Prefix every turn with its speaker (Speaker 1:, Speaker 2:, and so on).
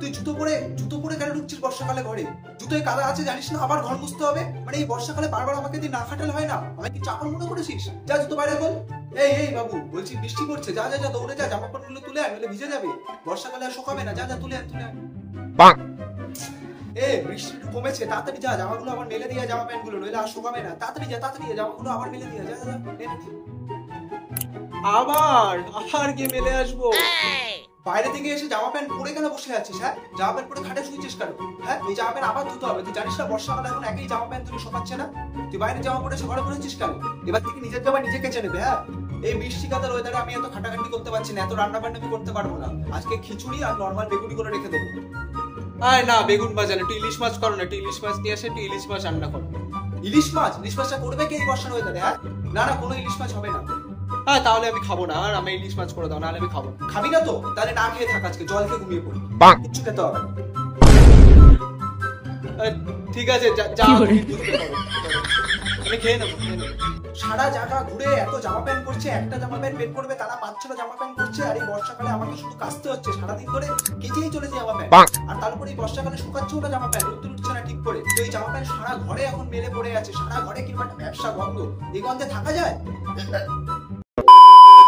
Speaker 1: তুই জুতো পরে কেন ঢুকছিস বর্ষাকালে ঘরে? জুতোয় কাদা আছে জানিস না, আবার ঘর মুছতে হবে। মানে এই বর্ষাকালে বারবার আমাকে দিয়ে না খাটালে হয় না? আমাকে কি চাকর মনে করেছিস? যা জুতো বাইরে খোল। এই বাবু, বলছি বৃষ্টি পড়ছে, যা দৌড়ে যা, জামা কাপড়গুলো তুলে আন, নইলে ভিজে যাবে। বর্ষাকালে আর শুকাবে না, যা তুলে আন। বৃষ্টি একটু কমেছে, তাড়াতাড়ি যা, জামাগুলো আবার মেলে দিয়ে, জামা প্যান্ট গুলো, নইলে আর শুকাবে না। তাড়াতাড়ি যা, জামাগুলো আবার মেলে দিয়ে, যা। আবার গিয়ে মেলে আসবো। বাইরে থেকে এসে জামা প্যান্ট পরে কেন বসে আছিস? হ্যাঁ, জামা প্যান্ট পরে খাটে শুয়েছিস কেন? হ্যাঁ, এই জামা প্যান্ট আবার ধুতে হবে। তুই জানিস না বর্ষাকালে এখন একই জামা প্যান্ট তুই শোকাচ্ছে না? তুই বাইরে জামা পরে ঘরে পরেছিস কেন? এবার থেকে নিজের জামা নিজে কেচে নেবে। হ্যাঁ, এই বৃষ্টি কাদার ওয়েদারে আমি এত খাটাখাটি করতে পারছি না, এত রান্না বান্না আমি করতে পারবো না। আজকে খিচুড়ি আর নরমাল বেগুনি করে রেখে দেবো। না, বেগুন ভাজা না, একটু ইলিশ মাছ করো না। একটু ইলিশ মাছ নিয়ে আসে, একটু ইলিশ মাছ রান্না করো। ইলিশ মাছটা করবে কে এই বর্ষার ওয়েদারে? হ্যাঁ, না, কোনো ইলিশ মাছ হবে না। হ্যাঁ, তাহলে আমি খাবো না। আর আমি ইলিশ মাছ করে দাও, নাহলে আমি খাবো। খাবি না তো? তাহলে না খেয়ে থাক, আজকে জল খেয়ে ঘুমিয়ে পড়ি, কিচ্ছু খেতে হবে না। ঠিক আছে, আমি খেয়ে নেবো। সারা জায়গা ঘুরে এত জামা প্যান্ট পরছে, একটা জামা প্যান্ট বের করবে তারা 5-6টা জামা প্যান্ট পরছে। আর এই বর্ষাকালে আমাকে শুধু কাচতে হচ্ছে, সারাদিন ধরে কেচেই চলেছে জামা প্যান্ট। আর তারপরে এই বর্ষাকালে শুকাচ্ছেও না জামা প্যান্ট, রোদ্দুর উঠছে না ঠিক করে। তো এই জামা প্যান্ট সারা ঘরে এখন মেলে পড়ে আছে, সারা ঘরে কিংবা একটা ব্যবসা গন্ধ, এই গন্ধে থাকা যায়?